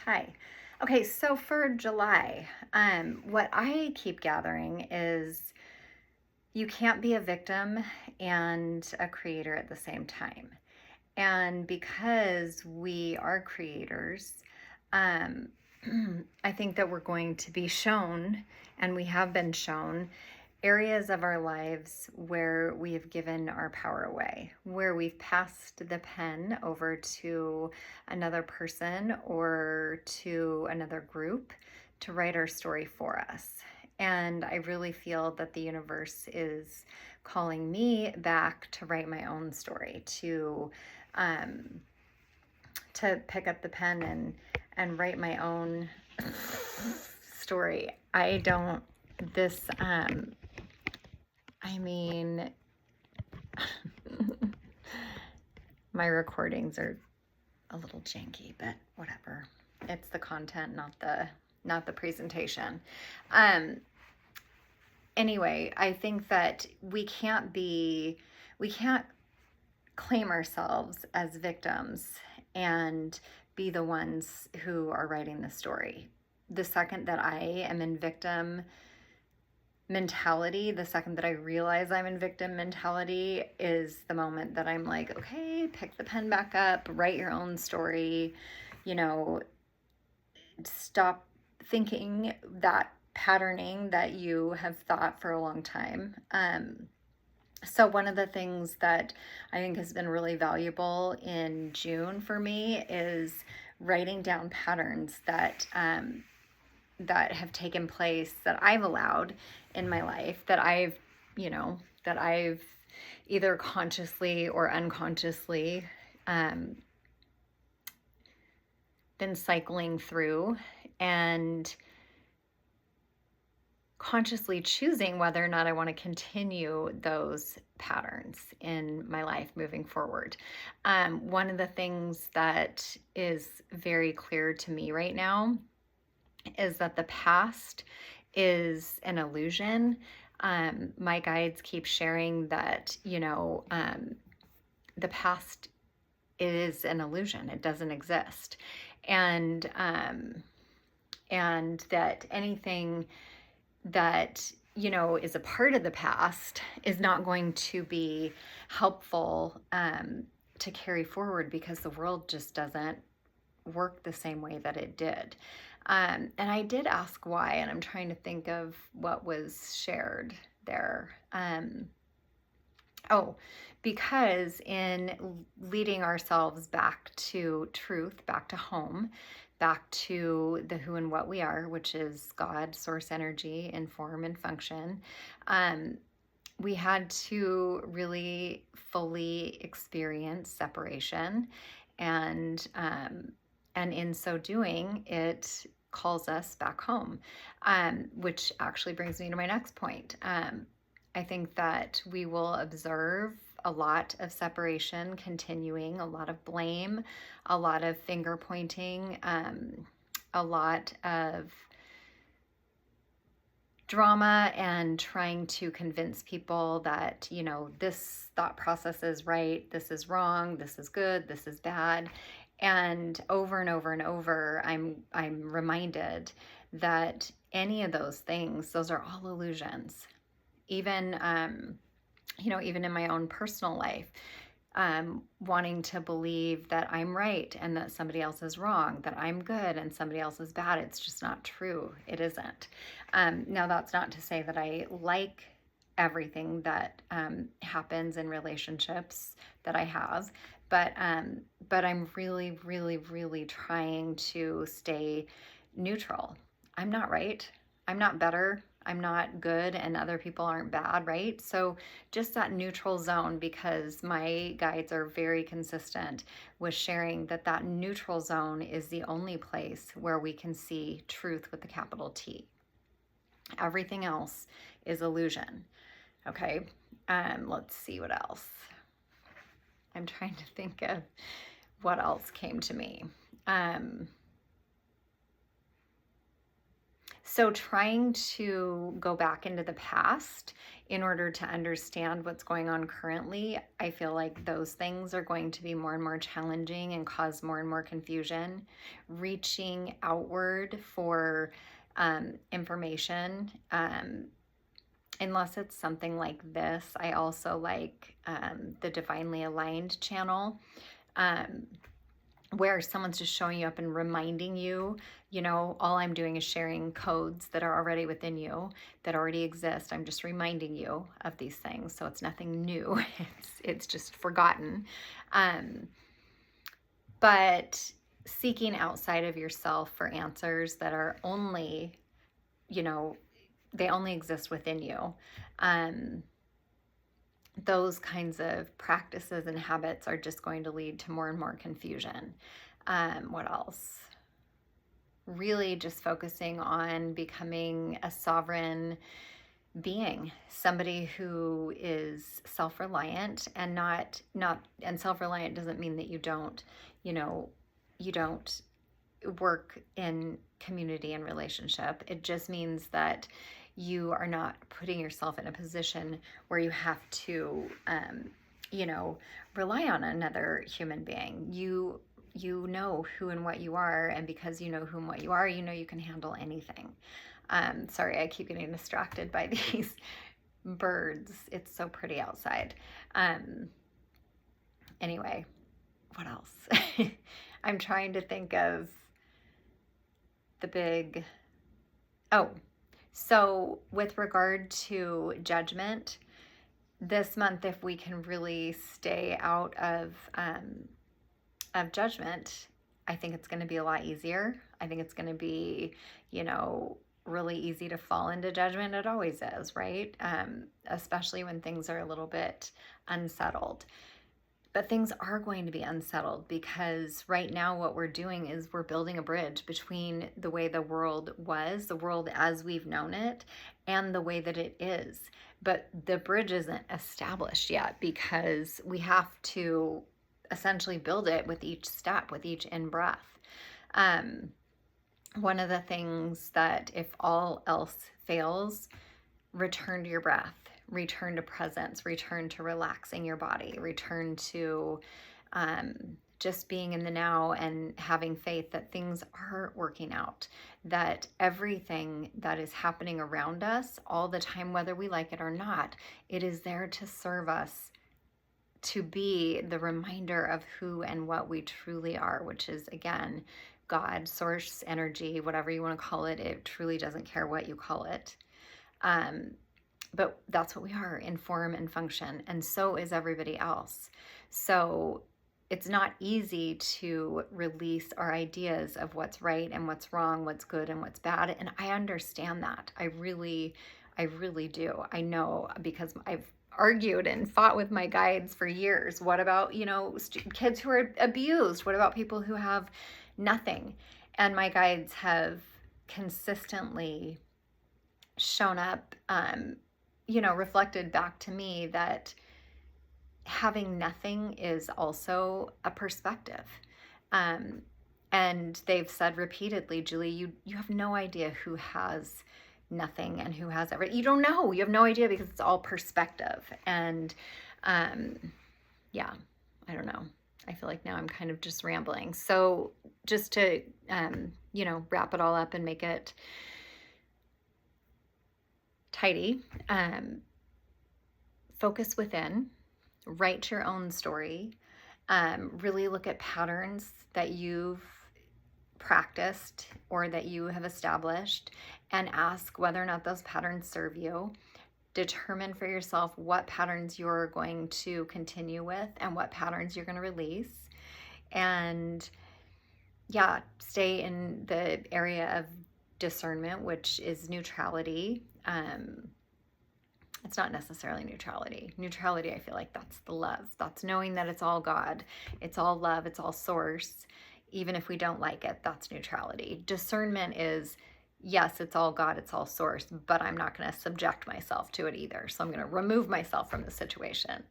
Hi. Okay, so for July, what I keep gathering is you can't be a victim and a creator at the same time. And because we are creators, um, I think that we're going to be shown, and we have been shown, areas of our lives where we have given our power away, where we've passed the pen over to another person or to another group to write our story for us. And I really feel that the universe is calling me back to write my own story, um, to pick up the pen and write my own story. I don't this I mean my recordings are a little janky, but whatever. It's the content, not the presentation. Um anyway, I think that we can't claim ourselves as victims and be the ones who are writing the story. The second that I am in victim mentality, the second that I realize I'm in victim mentality, is the moment that I'm like, okay, pick the pen back up, write your own story, you know, stop thinking that patterning that you have thought for a long time. So one of the things that I think has been really valuable in June for me is writing down patterns that have taken place, that I've allowed in my life, that I've either consciously or unconsciously um, been cycling through, and consciously choosing whether or not I want to continue those patterns in my life moving forward. One of the things that is very clear to me right now is that the past is an illusion. My guides keep sharing that, the past is an illusion. It doesn't exist. And, and that anything that, is a part of the past is not going to be helpful to carry forward, because the world just doesn't work the same way that it did. And I did ask why, and I'm trying to think of what was shared there. Oh, because in leading ourselves back to truth, back to home, back to the who and what we are, which is God, source energy in form and function, um, we had to really fully experience separation, and and in so doing, it calls us back home, which actually brings me to my next point. I think that we will observe a lot of separation continuing, a lot of blame, a lot of finger pointing, a lot of drama, and trying to convince people that, this thought process is right, this is wrong, this is good, this is bad. And over and over and over, I'm reminded that any of those things, those are all illusions. Even even in my own personal life, wanting to believe that I'm right and that somebody else is wrong, that I'm good and somebody else is bad. It's just not true. It isn't. Now, that's not to say that I like everything that happens in relationships that I have, but I'm really, really, really trying to stay neutral. I'm not right. I'm not better. I'm not good, and other people aren't bad, right? So just that neutral zone, because my guides are very consistent with sharing that that neutral zone is the only place where we can see truth with the capital T. Everything else is illusion. Okay. Let's see what else. I'm trying to think of what else came to me. So trying to go back into the past in order to understand what's going on currently, I feel like those things are going to be more and more challenging and cause more and more confusion. Reaching outward for information, unless it's something like this. I also like the Divinely Aligned channel. Where someone's just showing you up and reminding you, all I'm doing is sharing codes that are already within you, that already exist. I'm just reminding you of these things. So it's nothing new. It's just forgotten. But seeking outside of yourself for answers that are only, they only exist within you. Those kinds of practices and habits are just going to lead to more and more confusion. What else? Really just focusing on becoming a sovereign being, somebody who is self-reliant and and self-reliant doesn't mean that you don't work in community and relationship. It just means that you are not putting yourself in a position where you have to, rely on another human being. You know who and what you are, and because you know who and what you are, you can handle anything. Sorry, I keep getting distracted by these birds. It's so pretty outside. Anyway, what else? I'm trying to think of the big... Oh, so with regard to judgment, this month, if we can really stay out of judgment, I think it's going to be a lot easier. I think it's going to be, really easy to fall into judgment. It always is, right? Especially when things are a little bit unsettled. But things are going to be unsettled because right now what we're doing is we're building a bridge between the way the world was, the world as we've known it, and the way that it is. But the bridge isn't established yet because we have to essentially build it with each step, with each in-breath. One of the things that if all else fails, return to your breath. Return to presence, return to relaxing your body, return to just being in the now and having faith that things are working out, that everything that is happening around us all the time, whether we like it or not, it is there to serve us, to be the reminder of who and what we truly are, which is, again, God, source, energy, whatever you want to call it. It truly doesn't care what you call it. But that's what we are in form and function, and so is everybody else. So it's not easy to release our ideas of what's right and what's wrong, what's good and what's bad. And I understand that. I really do. I know, because I've argued and fought with my guides for years. What about, kids who are abused? What about people who have nothing? And my guides have consistently shown up, reflected back to me that having nothing is also a perspective. And they've said repeatedly, Julie, you have no idea who has nothing and who has everything. You don't know. You have no idea because it's all perspective. And yeah, I don't know. I feel like now I'm kind of just rambling. So just to, wrap it all up and make it tidy, focus within, write your own story, really look at patterns that you've practiced or that you have established and ask whether or not those patterns serve you. Determine for yourself what patterns you're going to continue with and what patterns you're going to release. And yeah, stay in the area of discernment, which is neutrality. It's not necessarily neutrality. Neutrality, I feel like that's the love. That's knowing that it's all God. It's all love. It's all source. Even if we don't like it, that's neutrality. Discernment is, yes, it's all God, it's all source, but I'm not going to subject myself to it either. So I'm going to remove myself from the situation.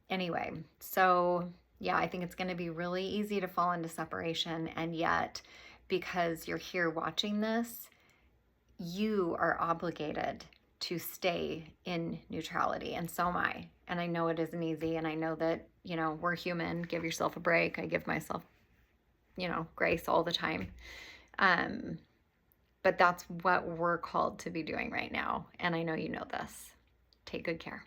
Anyway, so yeah, I think it's going to be really easy to fall into separation. And yet, because you're here watching this, you are obligated to stay in neutrality, and so am I. And I know it isn't easy, and I know that, we're human. Give yourself a break. I give myself, grace all the time. Um, but that's what we're called to be doing right now. And I know you know this. Take good care.